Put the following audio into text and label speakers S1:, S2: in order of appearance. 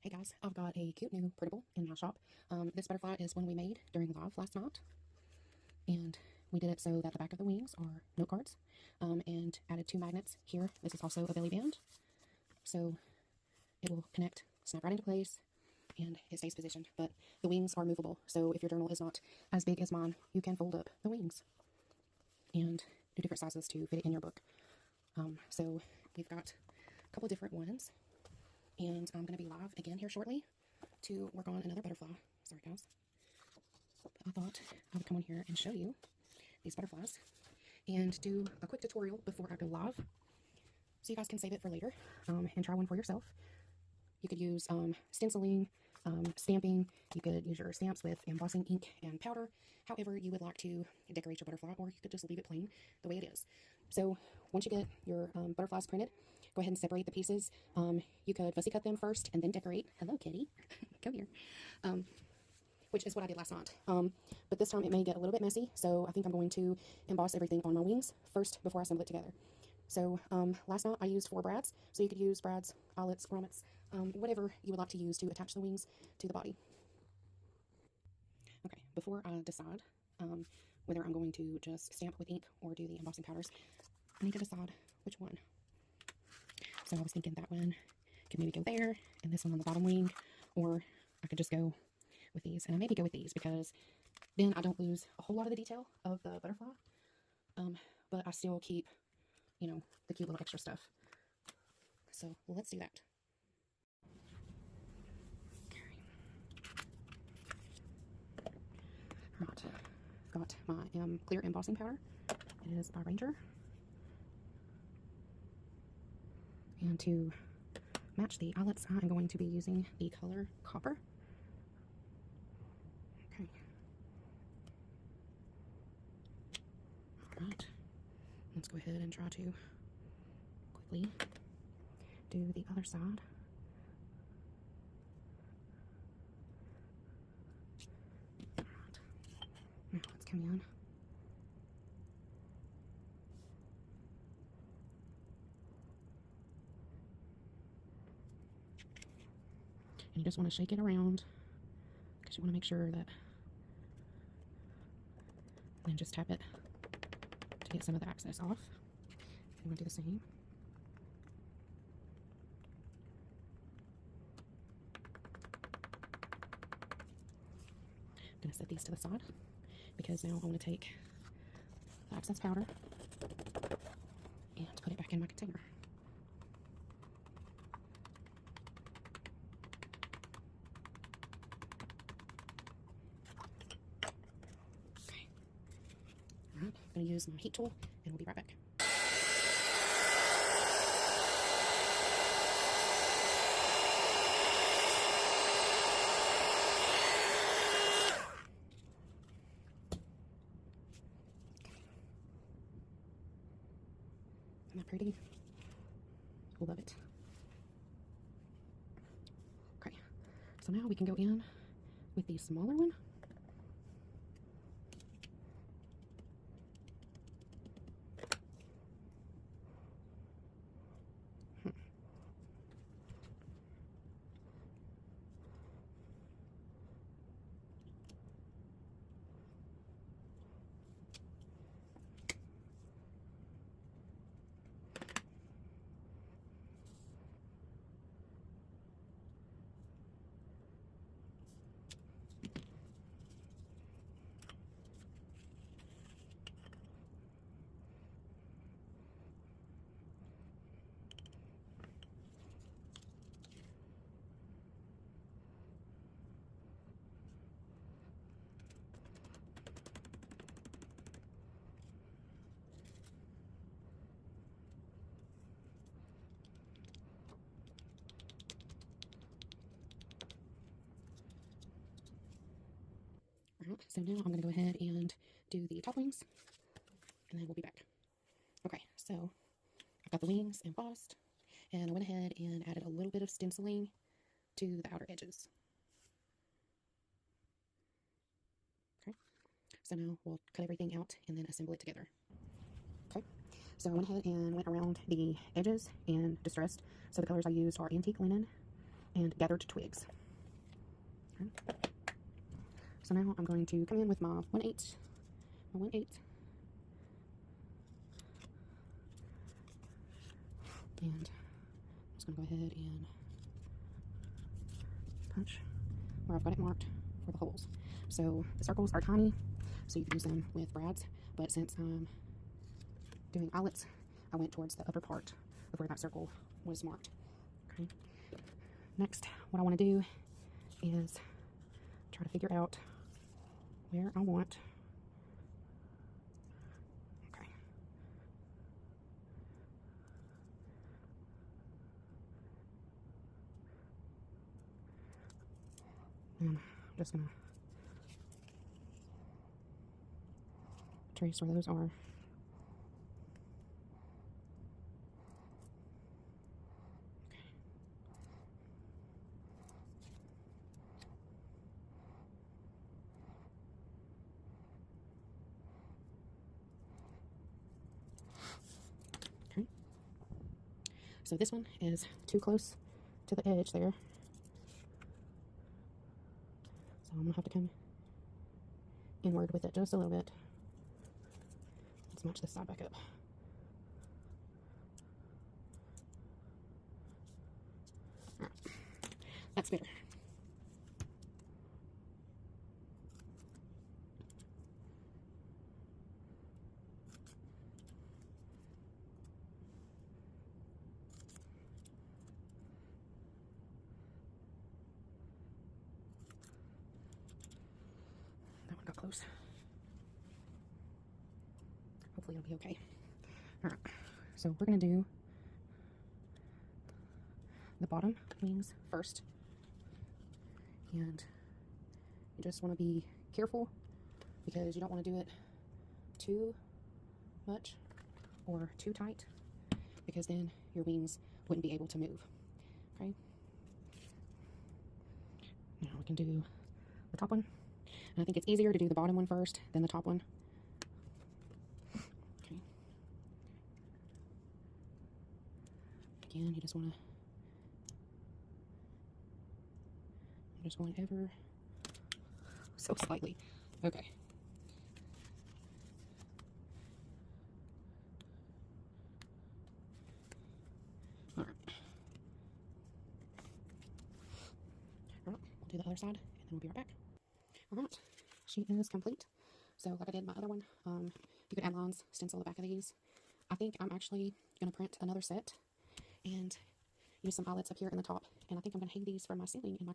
S1: Hey guys, I've got a cute new printable in my shop. This butterfly is one we made during live last night, and we did it so that the back of the wings are note cards, and added 2 magnets here. This is also a belly band, so it will connect, snap right into place, and it stays positioned. But the wings are movable, so if your journal is not as big as mine, you can fold up the wings and do different sizes to fit it in your book. So we've got a couple different ones. And I'm going to be live again here shortly to work on another butterfly. Sorry, guys. But I thought I would come on here and show you these butterflies and do a quick tutorial before I go live, so you guys can save it for later and try one for yourself. You could use stenciling, stamping. You could use your stamps with embossing ink and powder, however you would like to decorate your butterfly, or you could just leave it plain the way it is. So once you get your butterflies printed, go ahead and separate the pieces. You could fussy cut them first and then decorate. Hello, kitty. Come here. Which is what I did last night. But this time it may get a little bit messy, so I think I'm going to emboss everything on my wings first before I assemble it together. So last night I used 4 brads, so you could use brads, eyelets, grommets, whatever you would like to use to attach the wings to the body. Okay, before I decide whether I'm going to just stamp with ink or do the embossing powders, I need to decide which one. So I was thinking that one could maybe go there, and this one on the bottom wing, or I could just go with these, and I maybe go with these because then I don't lose a whole lot of the detail of the butterfly, but I still keep, you know, the cute little extra stuff. So let's do that. Okay. Right, I've got my clear embossing powder. It is by Ranger, and to match the eyelets, I am going to be using the color Copper. Okay. Alright. Let's go ahead and try to quickly do the other side. Alright. Now let's come in. And you just want to shake it around because you want to make sure that, and then just tap it to get some of the excess off. And you want to do the same. I'm going to set these to the side because now I want to take the excess powder and put it back in my container. Okay. Alright, I'm going to use my heat tool and we'll be right back. Isn't that pretty? Love it. Okay, so now we can go in with the smaller one. Alright, so now I'm going to go ahead and do the top wings, and then we'll be back. Okay, so I've got the wings embossed, and I went ahead and added a little bit of stenciling to the outer edges. Okay, so now we'll cut everything out and then assemble it together. Okay, so I went ahead and went around the edges and distressed. So the colors I used are antique linen, and gathered twigs. Okay. So now I'm going to come in with my 1/8, and I'm just going to go ahead and punch where I've got it marked for the holes. So the circles are tiny, so you can use them with brads, but since I'm doing eyelets, I went towards the upper part of where that circle was marked. Okay. Next, what I want to do is try to figure out where I want. Okay. And I'm just gonna trace where those are. Okay. So this one is too close to the edge there. So I'm gonna have to come inward with it just a little bit. Let's match this side back up. All right. That's better. That one got close. Hopefully it'll be okay. All right. So we're gonna do the bottom wings first, and you just want to be careful because you don't want to do it too much or too tight, because then your wings wouldn't be able to move. Okay. Now we can do the top one, and I think it's easier to do the bottom one first than the top one. Okay. Again, you just want to. I'm just going ever so slightly. Okay. All right. All right. We'll do the other side, and then we'll be right back. All right. She is complete. So like I did my other one, you could add lines, stencil the back of these. I think I'm actually going to print another set and use some eyelets up here in the top. And I think I'm going to hang these from my ceiling in my